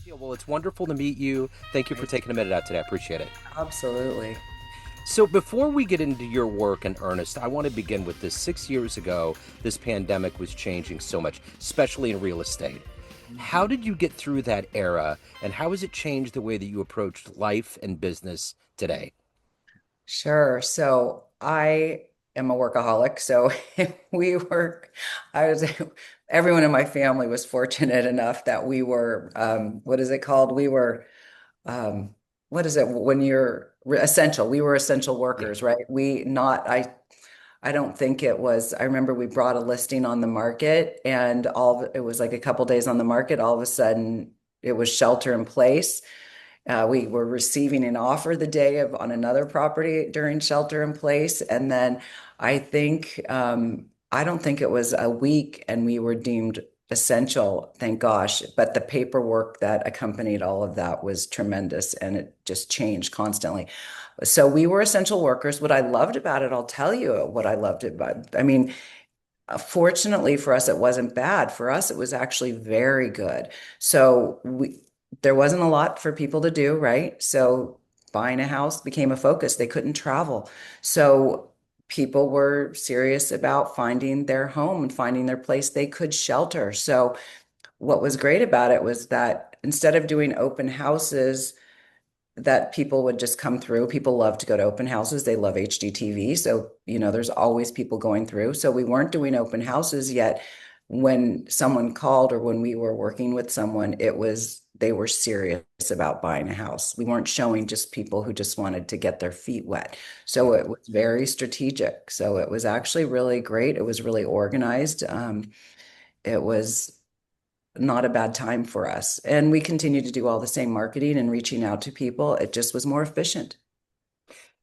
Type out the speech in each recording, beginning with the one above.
Yeah, well, it's wonderful to meet you. Thank you for taking a minute out today. I appreciate it. Absolutely. So, before we get into your work in earnest, I want to begin with this. 6 years ago, this pandemic was changing so much, especially in real estate. How Mhm. did you get through that era, and how has it changed the way that you approached life and business today? Sure. So I am a workaholic. So we were, I was, everyone in my family was fortunate enough that we were, what is it called? We were, um, what is it when you're essential? We were essential Yeah. workers, right? I don't think it was, I remember we brought a listing on the market and it was like a couple days on the market. All of a sudden it was shelter in place. We were receiving an offer the day of on another property during shelter in place. And then I don't think it was a week and we were deemed essential, thank gosh. But the paperwork that accompanied all of that was tremendous and it just changed constantly. So we were essential workers. What I loved about it, I'll tell you what I loved about. I mean, fortunately for us, it wasn't bad. For us, it was actually very good. So there wasn't a lot for people to do, right? So buying a house became a focus. They couldn't travel. So people were serious about finding their home and finding their place they could shelter. So what was great about it was that instead of doing open houses, that people would just come through. People love to go to open houses. They love HGTV. So, there's always people going through. So we weren't doing open houses yet. When someone called or when we were working with someone, they were serious about buying a house. We weren't showing just people who just wanted to get their feet wet. So Yeah. it was very strategic. So it was actually really great. It was really organized. It was not a bad time for us. And we continue to do all the same marketing and reaching out to people. It just was more efficient.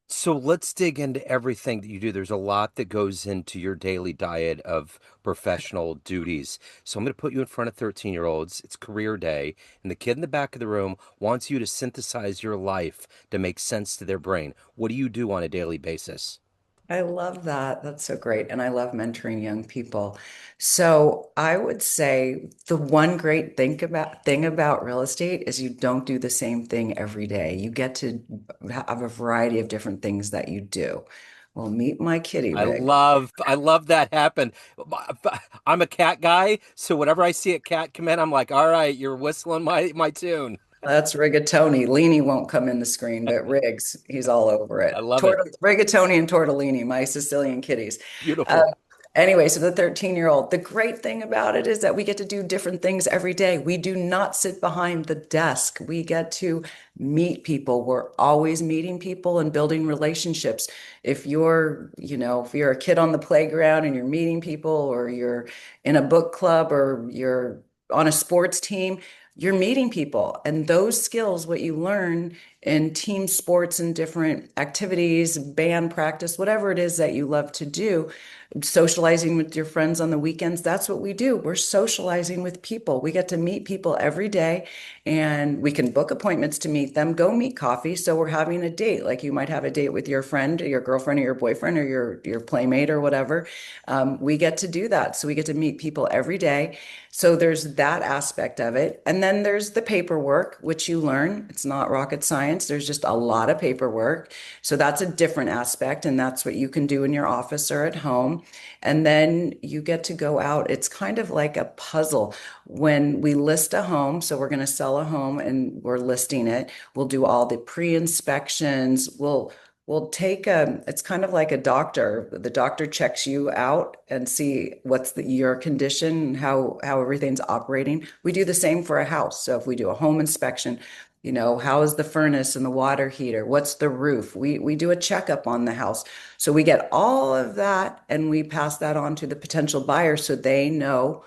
So let's dig into everything that you do. There's a lot that goes into your daily diet of professional duties. So I'm going to put you in front of 13-year-olds. It's career day, and the kid in the back of the room wants you to synthesize your life to make sense to their brain. What do you do on a daily basis? I love that. That's so great. And I love mentoring young people. So I would say the one great thing about real estate is you don't do the same thing every day. You get to have a variety of different things that you do. Well, meet my kitty rig. I love that happen. I'm a cat guy, so whenever I see a cat come in, I'm like, all right, you're whistling my tune. That's rigatoni. Leany won't come in the screen, but Riggs, he's all over I it. love it. Rigatoni and tortellini, my Sicilian kitties. Uh, Beautiful. anyway, so the 13-year-old, the great thing about it is that we get to do different things every day. We do not sit behind the desk. We get to meet people. We're always meeting people and building relationships. If you're a kid on the playground and you're meeting people, or you're in a book club, or you're on a sports team, you're meeting people. And those skills, what you learn in team sports and different activities, band practice, whatever it is that you love to do, socializing with your friends on the weekends, that's what we do. We're socializing with people. We get to meet people every day and we can book appointments to meet them, go meet coffee. So we're having a date. Like you might have a date with your friend, or your girlfriend, or your boyfriend, or your playmate, or whatever. We get to do that. So we get to meet people every day. So there's that aspect of it. And then there's the paperwork, which you learn. It's not rocket science. There's just a lot of paperwork. So that's a different aspect. And that's what you can do in your office or at home. And then you get to go out. It's kind of like a puzzle. When we list a home, so we're going to sell a home and we're listing it, we'll do all the pre-inspections. We'll take it's kind of like a doctor. The doctor checks you out and see what's your condition, how everything's operating. We do the same for a house. So if we do a home inspection, how is the furnace and the water heater? What's the roof? We do a checkup on the house. So we get all of that and we pass that on to the potential buyer so they know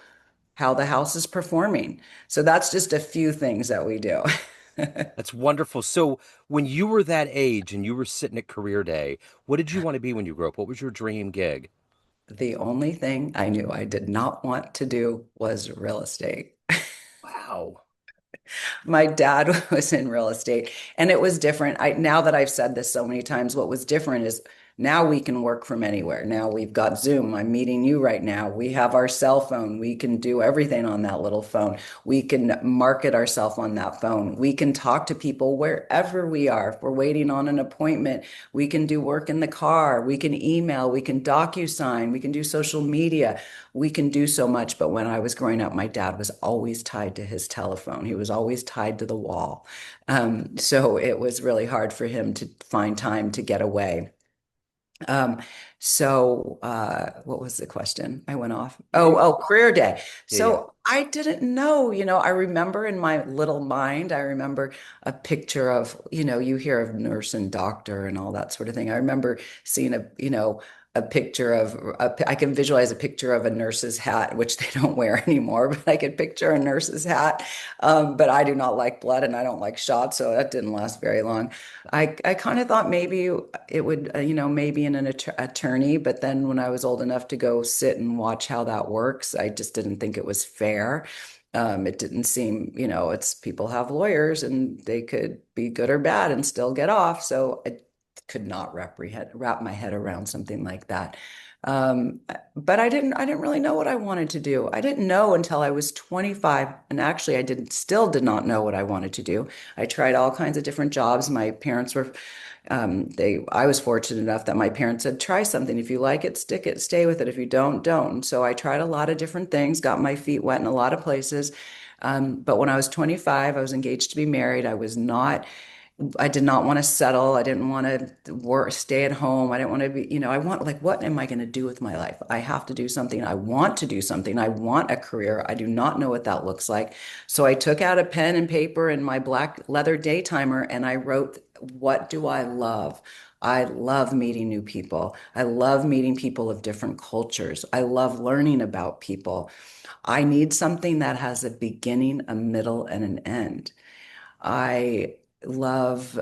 how the house is performing. So that's just a few things that we do. That's wonderful. So, when you were that age and you were sitting at career day, what did you want to be when you grew up? What was your dream gig? The only thing I knew I did not want to do was real estate. Wow. My dad was in real estate and it was different. Now that I've said this so many times, what was different is Now we can work from anywhere. Now we've got Zoom. I'm meeting you right now. We have our cell phone. We can do everything on that little phone. We can market ourselves on that phone. We can talk to people wherever we are. If we're waiting on an appointment, we can do work in the car. We can email. We can DocuSign. We can do social media. We can do so much. But when I was growing up, my dad was always tied to his telephone. He was always tied to the wall. So it was really hard for him to find time to get away. Um, what was the question? I went off. You, Career day. yeah, yeah, So I didn't know, I remember in my little mind, I remember a picture of, you hear of nurse and doctor and all that sort of thing. I remember seeing a picture of, I can visualize a picture of a nurse's hat, which they don't wear anymore, but I could picture a nurse's hat. But I do not like blood and I don't like shots, so that didn't last very long. I kind of thought maybe it would, maybe in an attorney, but then when I was old enough to go sit and watch how that works, I just didn't think it was fair. It didn't seem, it's people have lawyers and they could be good or bad and still get off. So I could not wrap my head around something like that. Um, but I didn't really know what I wanted to do. I didn't know until I was 25, and actually still did not know what I wanted to do. I tried all kinds of different jobs. My parents were, I was fortunate enough that my parents said, try something. If you like it, stick it, stay with it. If you don't. So I tried a lot of different things, got my feet wet in a lot of places. But when I was 25, I was engaged to be married. I did not want to settle. I didn't want to work, stay at home. I didn't want to be, I want, like, what am I going to do with my life? I have to do something. I want to do something. I want a career. I do not know what that looks like. So I took out a pen and paper and my black leather daytimer and I wrote, what do I love? I love meeting new people. I love meeting people of different cultures. I love learning about people. I need something that has a beginning, a middle, and an end. I love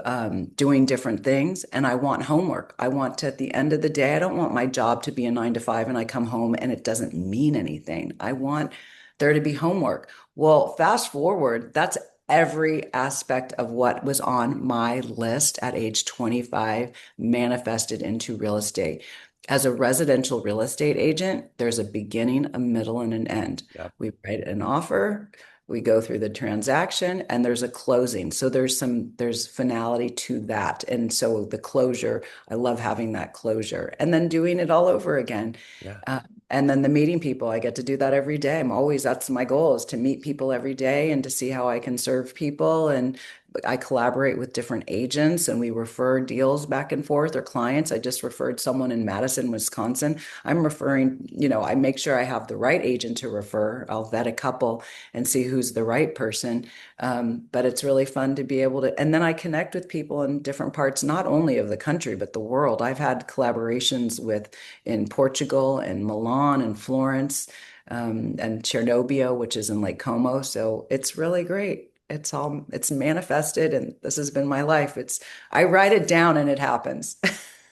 doing different things and I want homework. I want to, at the end of the day, I don't want my job to be a 9 to 5 and I come home and it doesn't mean anything. I want there to be homework. Well, fast forward, that's every aspect of what was on my list at age 25 manifested into real estate. As a residential real estate agent, there's a beginning, a middle, and an end. yeah. We write an offer, we go through the transaction and there's a closing. So there's finality to that. And so the closure, I love having that closure and then doing it all over again. Yeah. Uh, and then the meeting people, I get to do that every day. That's my goal is to meet people every day and to see how I can serve people. And I collaborate with different agents and we refer deals back and forth or clients. I just referred someone in Madison, Wisconsin. I'm referring, I make sure I have the right agent to refer. I'll vet a couple and see who's the right person. But it's really fun to be able to, and then I connect with people in different parts, not only of the country, but the world. I've had collaborations with in Portugal and Milan and Florence, and Chernobyl, which is in Lake Como. So it's really great. It's manifested, and this has been my life. I write it down and it happens.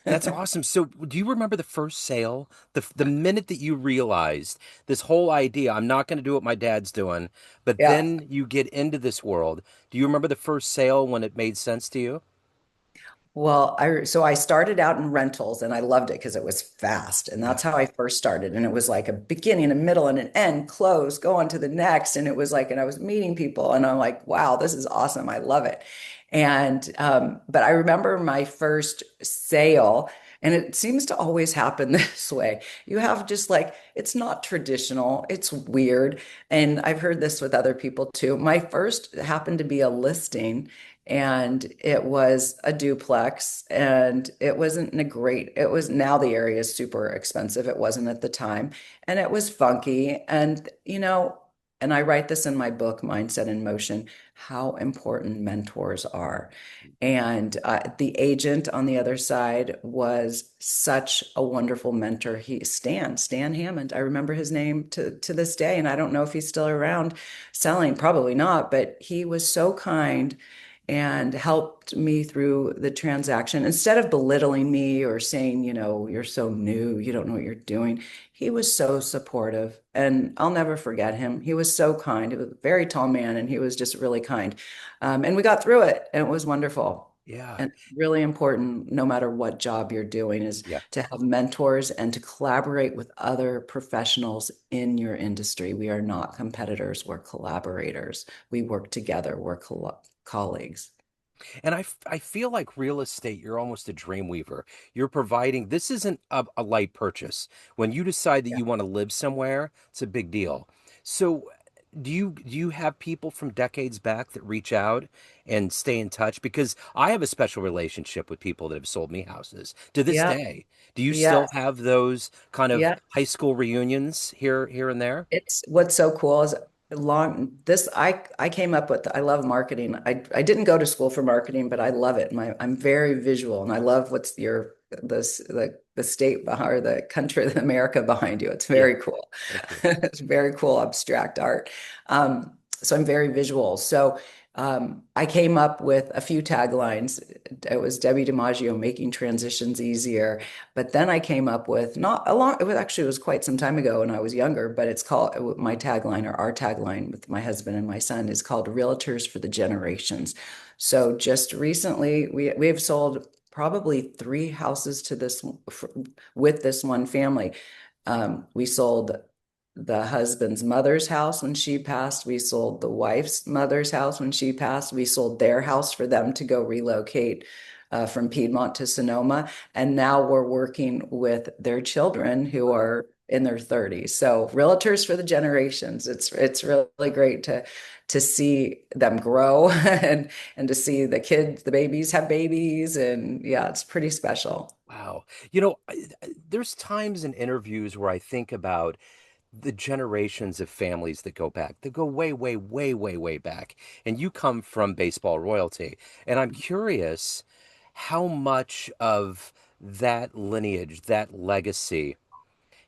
That's awesome. So, do you remember the first sale? The minute that you realized this whole idea, I'm not going to do what my dad's doing, but Yeah. then you get into this world. Do you remember the first sale when it made sense to you? Well, I started out in rentals and I loved it because it was fast. And Yeah. that's how I first started. And it was like a beginning, a middle, and an end, close, go on to the next. And it was like, and I was meeting people and I'm like, wow, this is awesome. I love it. But I remember my first sale, and it seems to always happen this way. You have just like, it's not traditional, it's weird. And I've heard this with other people too. My first happened to be a listing and it was a duplex and it was now the area is super expensive. It wasn't at the time. And it was funky. And I write this in my book, Mindset in Motion, how important mentors are. And the agent on the other side was such a wonderful mentor. Stan Hammond. I remember his name to this day. And I don't know if he's still around selling, probably not, but he was so kind and helped me through the transaction. Instead of belittling me or saying, you're so new, you don't know what you're doing, he was so supportive. And I'll never forget him. He was so kind. He was a very tall man and he was just really kind. And we got through it and it was wonderful. Yeah. And really important, no matter what job you're doing, is Yeah. to have mentors and to collaborate with other professionals in your industry. We are not competitors, we're collaborators. We work together, we're colleagues. And I feel like real estate, you're almost a dream weaver. You're providing, this isn't a light purchase. When you decide that Yeah. you want to live somewhere, it's a big deal. So, do you have people from decades back that reach out and stay in touch? Because I have a special relationship with people that have sold me houses to this Yeah. day. Do you still Yes. have those kind of Yeah. high school reunions here and there? It's what's so cool is long this I came up with I love marketing. I didn't go to school for marketing, but I love it. I'm very visual and I love what's your the state behind or the country of America behind you. It's Yeah, very cool. thank you. It's very cool abstract art. So I'm very visual. So I came up with a few taglines. It was Debbi DiMaggio, making transitions easier. But then I came up with not a long, it was quite some time ago when I was younger, but it's called my tagline or our tagline with my husband and my son is called Realtors for the Generations. So just recently, we have sold probably three houses to with this one family. We sold the husband's mother's house when she passed. We sold the wife's mother's house when she passed. We sold their house for them to go relocate from Piedmont to Sonoma. And now we're working with their children who are in their 30s. So realtors for the generations. It's really great to see them grow and to see the kids, the babies have babies. And yeah, it's pretty special. Wow. There's times in interviews where I think about the generations of families that go back, that go way, way, way, way, way back. And you come from baseball royalty. And I'm curious how much of that lineage, that legacy,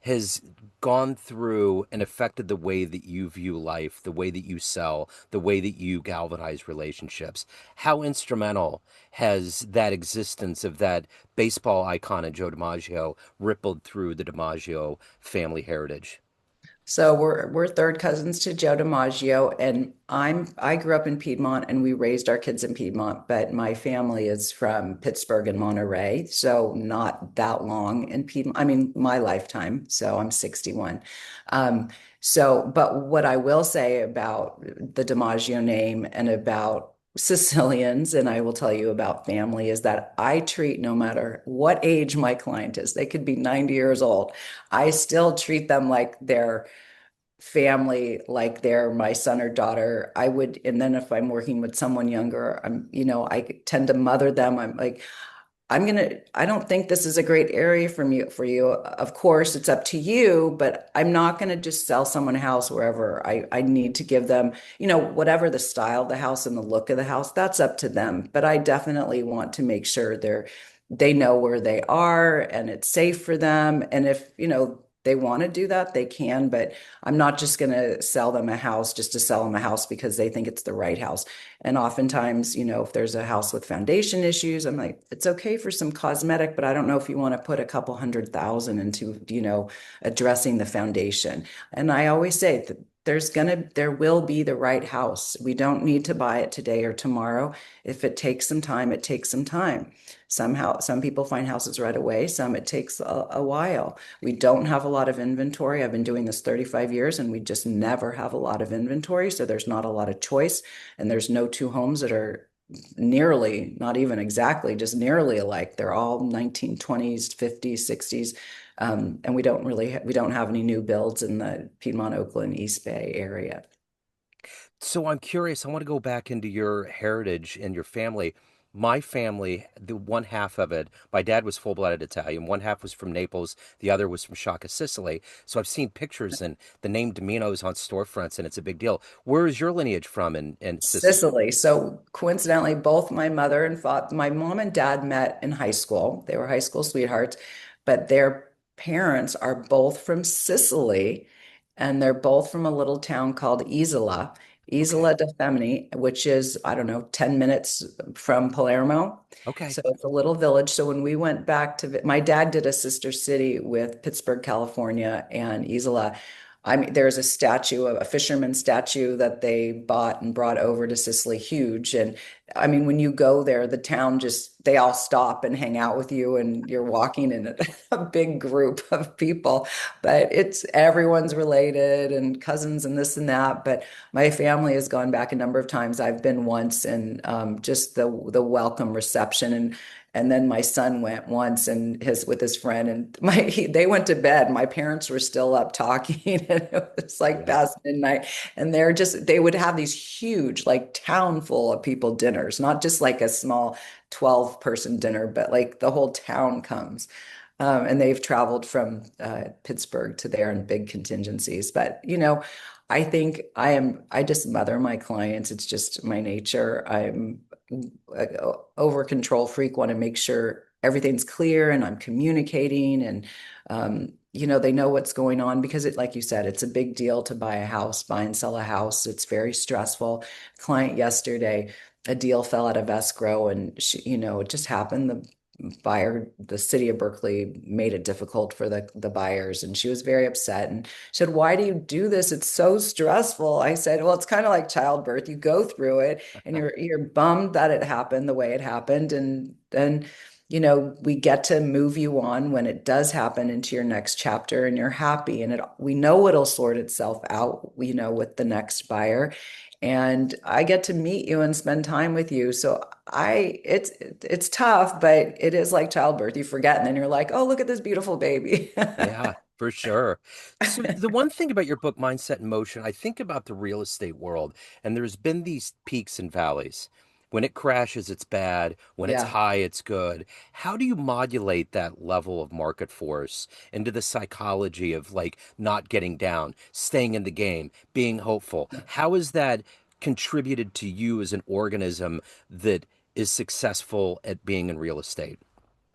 has gone through and affected the way that you view life, the way that you sell, the way that you galvanize relationships. How instrumental has that existence of that baseball icon of Joe DiMaggio rippled through the DiMaggio family heritage? So we're third cousins to Joe DiMaggio, and I grew up in Piedmont, and we raised our kids in Piedmont. But my family is from Pittsburgh and Monterey, so not that long in Piedmont. I mean, my lifetime. So I'm 61. But what I will say about the DiMaggio name and about Sicilians, and I will tell you about family, is that I treat no matter what age my client is, they could be 90 years old. I still treat them like they're family, like they're my son or daughter. I would, and then if I'm working with someone younger, I tend to mother them. I'm like, I don't think this is a great area for you. Of course, it's up to you, but I'm not gonna just sell someone a house wherever I need to give them, whatever the style of the house and the look of the house, that's up to them. But I definitely want to make sure they know where they are and it's safe for them. And if, they want to do that, they can, but I'm not just going to sell them a house just to sell them a house because they think it's the right house. And oftentimes, if there's a house with foundation issues, I'm like, it's okay for some cosmetic, but I don't know if you want to put a couple 100,000 into, addressing the foundation. And I always say that there will be the right house. We don't need to buy it today or tomorrow. If it takes some time, it takes some time. Somehow, some people find houses right away, some it takes a while. We don't have a lot of inventory. I've been doing this 35 years and we just never have a lot of inventory. So there's not a lot of choice. And there's no two homes that are nearly, not even exactly, just nearly alike. They're all 1920s, 50s, 60s. And we don't have any new builds in the Piedmont, Oakland, East Bay area. So I'm curious, I want to go back into your heritage and your family. My family, the one half of it, my dad was full-blooded Italian. One half was from Naples, the other was from Shaka, Sicily. So I've seen pictures and the name Dimino is on storefronts and it's a big deal. Where is your lineage from in Sicily? Sicily. So coincidentally, both my mother and father, my mom and dad met in high school. They were high school sweethearts, but their parents are both from Sicily, and they're both from a little town called Isola, Okay. Isola de Femini, which is, I don't know, 10 minutes from Palermo. Okay. So it's a little village. So when we went back to, my dad did a sister city with Pittsburgh, California, and Isola. I mean, there's a statue, a fisherman statue that they bought and brought over to Sicily, huge. And I mean, when you go there, the town just, they all stop and hang out with you, and you're walking in a big group of people. But it's everyone's related and cousins and this and that. But my family has gone back a number of times. I've been once, and just the welcome reception. And then my son went once and his with his friend, and they went to bed. My parents were still up talking, and it was like Yeah. past midnight. And they would have these huge, like town full of people dinners, not just like a small 12-person dinner, but like the whole town comes. And they've traveled from Pittsburgh to there in big contingencies. But I think I just mother my clients. It's just my nature. I'm over control freak, want to make sure everything's clear and I'm communicating, and they know what's going on, because like you said, it's a big deal to buy a house, buy and sell a house. It's very stressful. Client yesterday, a deal fell out of escrow, and it just happened. The city of Berkeley made it difficult for the buyers, and she was very upset, and she said, "Why do you do this? It's so stressful." I said, "Well, it's kind of like childbirth. You go through it, and you're bummed that it happened the way it happened, and then we get to move you on when it does happen into your next chapter, and you're happy, and we know it'll sort itself out, with the next buyer, and I get to meet you and spend time with you." So it's tough, but it is like childbirth. You forget, and then you're like, "Oh, look at this beautiful baby." Yeah, for sure. So the one thing about your book, Mindset in Motion, I think about the real estate world, and there's been these peaks and valleys. When it crashes, it's bad. When it's Yeah. high, it's good. How do you modulate that level of market force into the psychology of like not getting down, staying in the game, being hopeful? How has that contributed to you as an organism that is successful at being in real estate?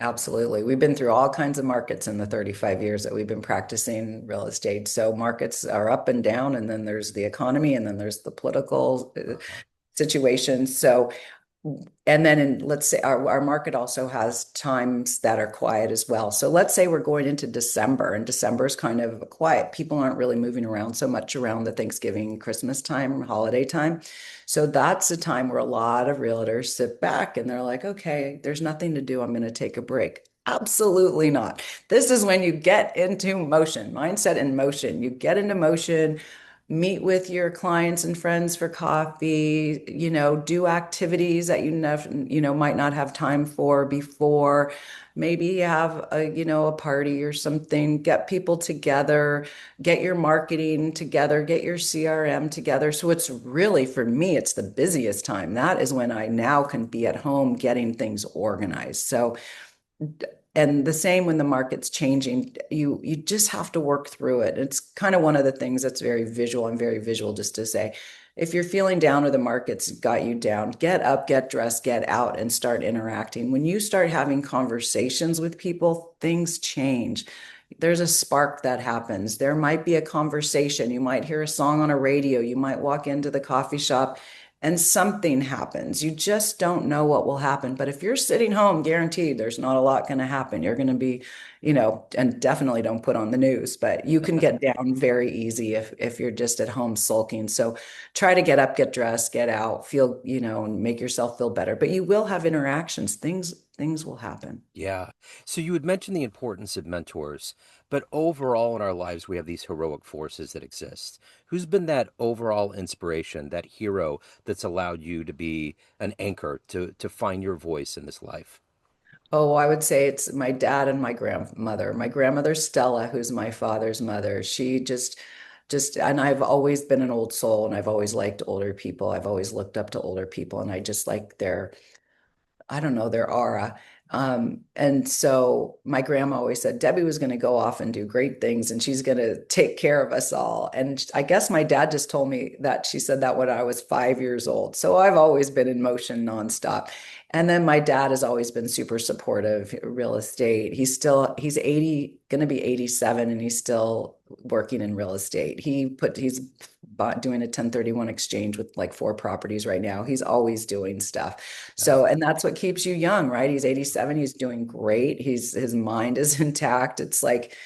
Absolutely. We've been through all kinds of markets in the 35 years that we've been practicing real estate. So markets are up and down, and then there's the economy, and then there's the political Uh-huh. situation. So, and then let's say our market also has times that are quiet as well. So let's say we're going into December, and December is kind of quiet. People aren't really moving around so much around the Thanksgiving, Christmas time, holiday time. So that's a time where a lot of realtors sit back and they're like, okay, there's nothing to do. I'm going to take a break. Absolutely not. This is when you get into motion, mindset in motion. You get into motion, meet with your clients and friends for coffee, do activities that you never, might not have time for before. Maybe have a party or something, get people together, get your marketing together, get your CRM together. So it's really, for me, it's the busiest time. That is when I now can be at home getting things organized. So, and the same when the market's changing, you just have to work through it. It's kind of one of the things that's very visual. I'm very visual, just to say, if you're feeling down or the market's got you down, get up, get dressed, get out, and start interacting. When you start having conversations with people, things change. There's a spark that happens. There might be a conversation. You might hear a song on a radio. You might walk into the coffee shop and something happens. You just don't know what will happen. But if you're sitting home, guaranteed there's not a lot going to happen. You're going to be, and definitely don't put on the news, but you can get down very easy if you're just at home sulking. So try to get up, get dressed, get out, feel, and make yourself feel better. But you will have interactions. Things will happen. Yeah. So you had mentioned the importance of mentors, but overall in our lives, we have these heroic forces that exist. Who's been that overall inspiration, that hero that's allowed you to be an anchor to find your voice in this life? Oh, I would say it's my dad and my grandmother. My grandmother Stella, who's my father's mother. She and I've always been an old soul, and I've always liked older people. I've always looked up to older people, and I just like their, I don't know, their aura. And so my grandma always said Debbie was going to go off and do great things, and she's going to take care of us all. And I guess my dad just told me that she said that when I was 5 years old. So I've always been in motion nonstop. And then my dad has always been super supportive, real estate. He's 80, going to be 87, and he's still working in real estate. He's doing a 1031 exchange with like 4 properties right now. He's always doing stuff. Yeah. So, and that's what keeps you young, right? He's 87. He's doing great. His mind is intact. It's like,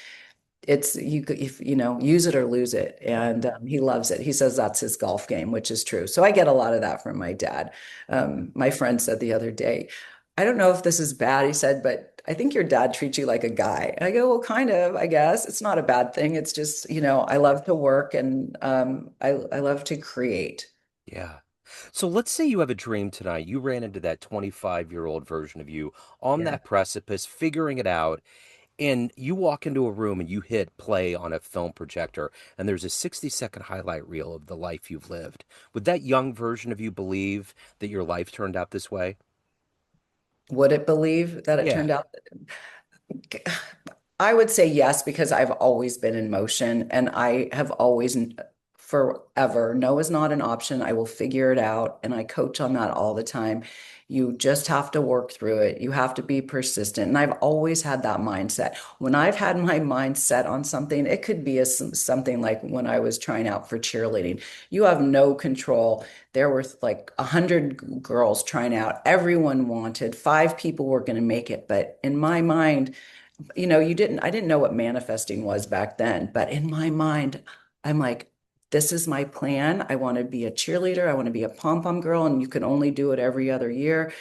it's if use it or lose it, Yep. and he loves it. He says that's his golf game, which is true. So I get a lot of that from my dad. My friend said the other day, I don't know if this is bad, he said, but I think your dad treats you like a guy. And I go, well, kind of, I guess. It's not a bad thing. It's just, I love to work, and I love to create. Yeah. So let's say you have a dream tonight. You ran into that 25-year-old version of you on Yeah. that precipice, figuring it out, and you walk into a room and you hit play on a film projector, and there's a 60-second highlight reel of the life you've lived. Would that young version of you believe that your life turned out this way? Would it believe that it Yeah. turned out? I would say yes, because I've always been in motion, and I have always forever. No is not an option. I will figure it out. And I coach on that all the time. You just have to work through it. You have to be persistent. And I've always had that mindset. When I've had my mind set on something, it could be something like when I was trying out for cheerleading. You have no control. There were like 100 girls trying out. Everyone wanted, five people were going to make it. But in my mind, I didn't know what manifesting was back then, but in my mind, I'm like, this is my plan. I want to be a cheerleader. I want to be a pom-pom girl, and you can only do it every other year.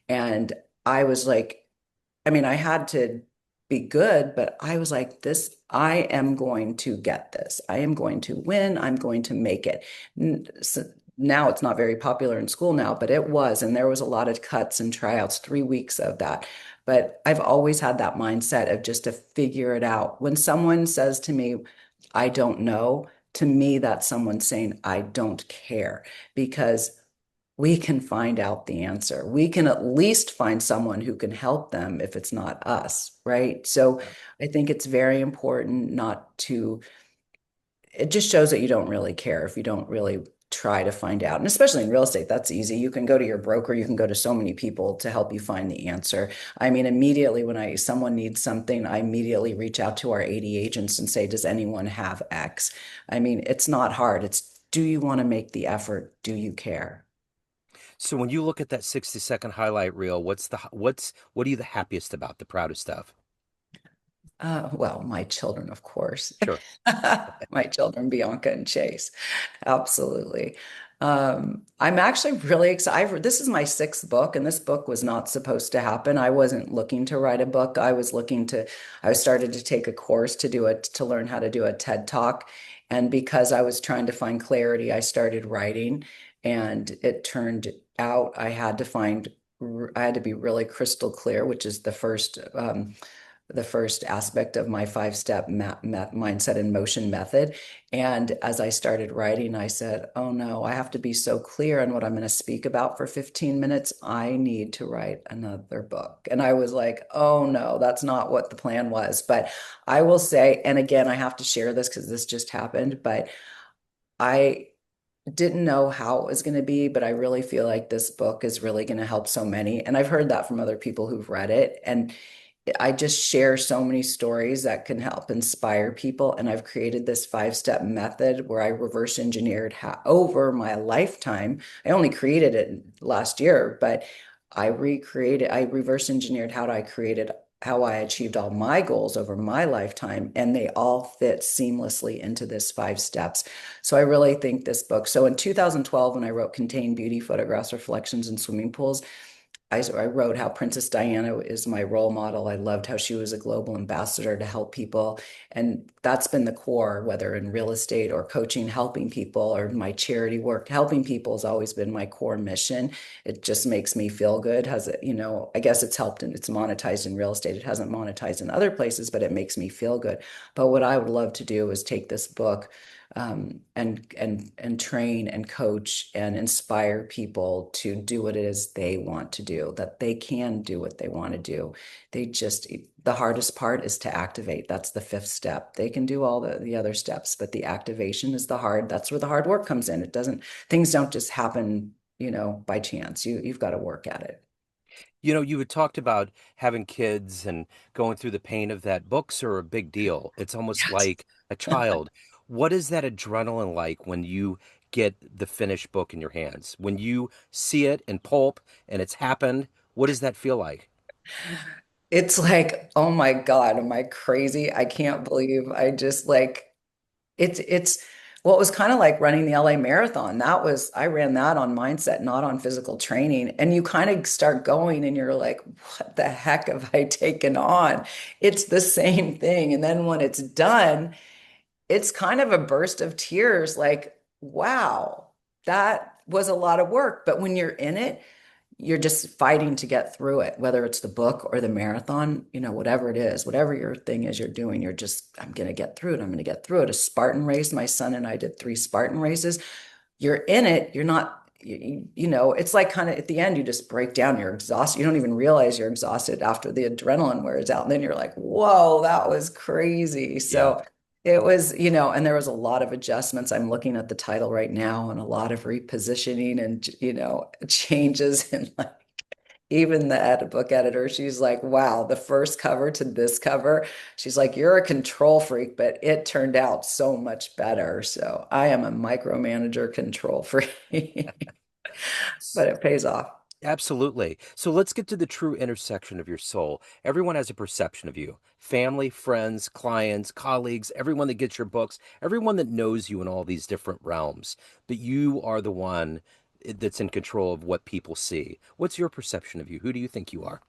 And I was like, I mean, I had to be good, but I was like, I am going to get this. I am going to win. I'm going to make it. So now it's not very popular in school now, but it was. And there was a lot of cuts and tryouts, 3 weeks of that. But I've always had that mindset of just to figure it out. When someone says to me, I don't know, to me, that's someone saying, I don't care, because we can find out the answer. We can at least find someone who can help them if it's not us, right? So Yep. I think it's very important not to, it just shows that you don't really care if you don't really try to find out. And especially in real estate, that's easy. You can go to your broker, you can go to so many people to help you find the answer. I mean, immediately when someone needs something, I immediately reach out to our 80 agents and say, does anyone have X? I mean, it's not hard. It's, do you want to make the effort? Do you care? So when you look at that 60-second highlight reel, what are you the happiest about, the proudest of? Well, my children, of course. Sure. My children, Bianca and Chase. Absolutely. I'm actually really excited. This is my sixth book, and this book was not supposed to happen. I wasn't looking to write a book. I started to take a course to learn how to do a TED Talk. And because I was trying to find clarity, I started writing, and it turned out I had to be really crystal clear, which is the first aspect of my five-step mindset and motion method. And as I started writing, I said, oh no, I have to be so clear on what I'm going to speak about for 15 minutes. I need to write another book. And I was like, oh no, that's not what the plan was. But I will say, and again, I have to share this because this just happened, but I didn't know how it was going to be, but I really feel like this book is really going to help so many. And I've heard that from other people who've read it. And I just share so many stories that can help inspire people. And I've created this five-step method where I reverse engineered over my lifetime. I only created it last year, but I reverse engineered how I achieved all my goals over my lifetime, and they all fit seamlessly into this 5 steps. So I really think this book. So in 2012, when I wrote Contain Beauty Photographs, Reflections in Swimming Pools, I wrote how Princess Diana is my role model. I loved how she was a global ambassador to help people. And that's been the core, whether in real estate or coaching, helping people, or my charity work. Helping people has always been my core mission. It just makes me feel good. Has it, I guess it's helped and it's monetized in real estate. It hasn't monetized in other places, but it makes me feel good. But what I would love to do is take this book, and train and coach and inspire people to do what it is they want to do, that they can do what they want to do. The hardest part is to activate. That's the fifth step. They can do all the other steps, but the activation is that's where the hard work comes in. Things don't just happen, by chance. You've got to work at it. You had talked about having kids and going through the pain of that. Books are a big deal. It's almost Yes. like a child. What is that adrenaline like when you get the finished book in your hands? When you see it in pulp and it's happened, what does that feel like? It's like, oh my God, am I crazy? I can't believe I just like it's well, it was kind of like running the LA Marathon. That was I ran that on mindset, not on physical training. And you kind of start going and you're like, what the heck have I taken on? It's the same thing. And then when it's done, it's kind of a burst of tears, like, wow, that was a lot of work. But when you're in it, you're just fighting to get through it, whether it's the book or the marathon, whatever it is, whatever your thing is you're doing, you're just, I'm going to get through it. I'm going to get through it. A Spartan race, my son and I did 3 Spartan races. You're in it. You're not, it's like kind of at the end, you just break down. You're exhausted. You don't even realize you're exhausted after the adrenaline wears out. And then you're like, whoa, that was crazy. Yeah. So it was, and there was a lot of adjustments. I'm looking at the title right now and a lot of repositioning and, changes in like, even the book editor, she's like, wow, the first cover to this cover, she's like, you're a control freak, but it turned out so much better. So I am a micromanager control freak, but it pays off. Absolutely. So let's get to the true intersection of your soul. Everyone has a perception of you. Family, friends, clients, colleagues, everyone that gets your books, everyone that knows you in all these different realms. But you are the one that's in control of what people see. What's your perception of you? Who do you think you are?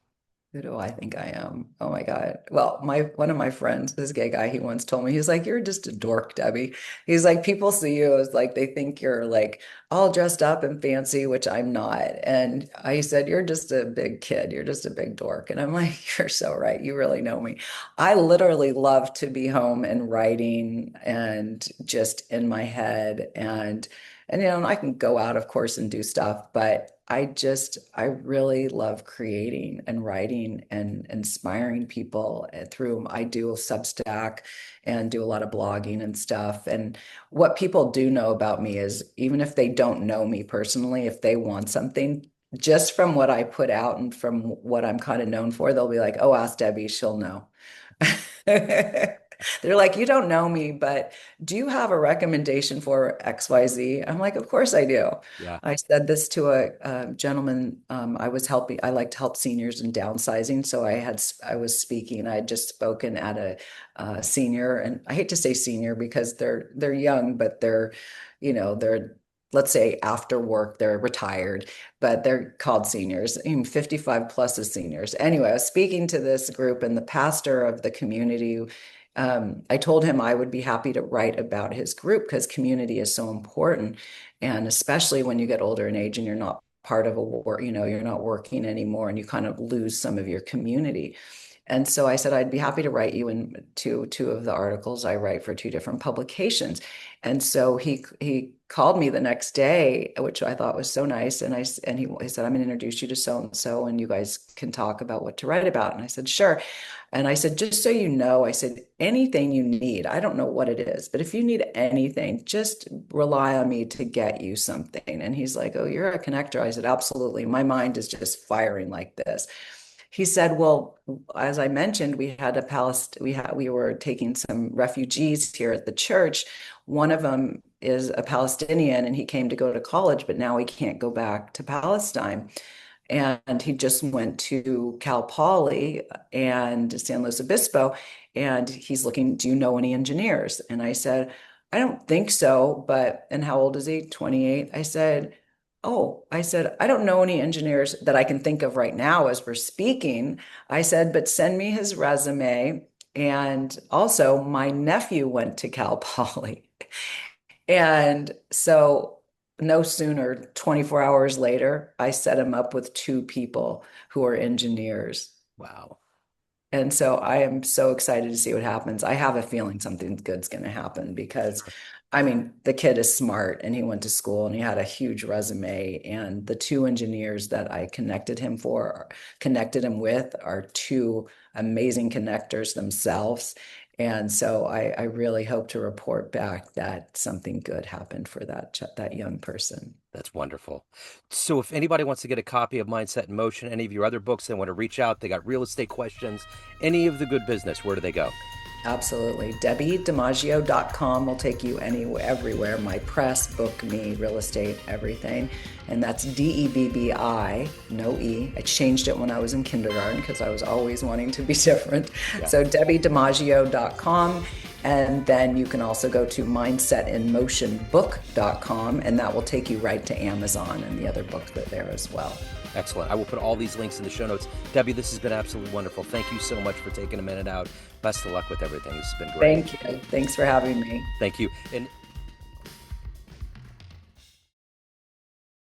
Who do I think I am? Oh my God. Well, my one of my friends, this gay guy, he once told me, he's like, you're just a dork, Debbie. He's like, people see you as like they think you're like all dressed up and fancy, which I'm not. And I said, you're just a big kid. You're just a big dork. And I'm like, you're so right. You really know me. I literally love to be home and writing and just in my head and I can go out, of course, and do stuff, but I really love creating and writing and inspiring people through, I do a Substack and do a lot of blogging and stuff. And what people do know about me is even if they don't know me personally, if they want something, just from what I put out and from what I'm kind of known for, they'll be like, oh, ask Debbie, she'll know. They're like, you don't know me, but do you have a recommendation for XYZ? I'm like, of course I do. Yeah. I said this to a gentleman I was helping. I like to help seniors in downsizing. So I was speaking. I had just spoken at a senior, and I hate to say senior because they're young, but they're let's say after work, they're retired, but they're called seniors. Even 55 plus is seniors. Anyway, I was speaking to this group, and the pastor of the community, I told him I would be happy to write about his group because community is so important. And especially when you get older in age and you're not part of a war, you're not working anymore and you kind of lose some of your community. And so I said, I'd be happy to write you in two of the articles I write for 2 different publications. And so he called me the next day, which I thought was so nice. And he said, I'm going to introduce you to so and so, and you guys can talk about what to write about. And I said, sure. And I said, just so you know, I said, anything you need, I don't know what it is, but if you need anything, just rely on me to get you something. And he's like, oh, you're a connector. I said, absolutely. My mind is just firing like this. He said, well, as I mentioned, we were taking some refugees here at the church. One of them is a Palestinian and he came to go to college, but now he can't go back to Palestine. And he just went to Cal Poly and San Luis Obispo, and he's looking, do you know any engineers? And I said, I don't think so, but, and how old is he? 28. I said, I don't know any engineers that I can think of right now as we're speaking. I said, but send me his resume. And also, my nephew went to Cal Poly. And so, no sooner, 24 hours later, I set him up with 2 people who are engineers. Wow. And so I am so excited to see what happens. I have a feeling something good's going to happen because, Sure. I mean, the kid is smart and he went to school and he had a huge resume. And the 2 engineers that I connected him with are 2 amazing connectors themselves. And so I really hope to report back that something good happened for that young person. That's wonderful. So, if anybody wants to get a copy of Mindset in Motion, any of your other books, they want to reach out, they got real estate questions, any of the good business, where do they go? Absolutely. DebbiDiMaggio.com will take you everywhere. My press, book me, real estate, everything. And that's DEBBI, no E. I changed it when I was in kindergarten because I was always wanting to be different. Yeah. So DebbiDiMaggio.com. And then you can also go to mindsetinmotionbook.com, and that will take you right to Amazon and the other books that are there as well. Excellent. I will put all these links in the show notes. Debbie, this has been absolutely wonderful. Thank you so much for taking a minute out. Best of luck with everything. This has been great. Thank you. Thanks for having me. Thank you. And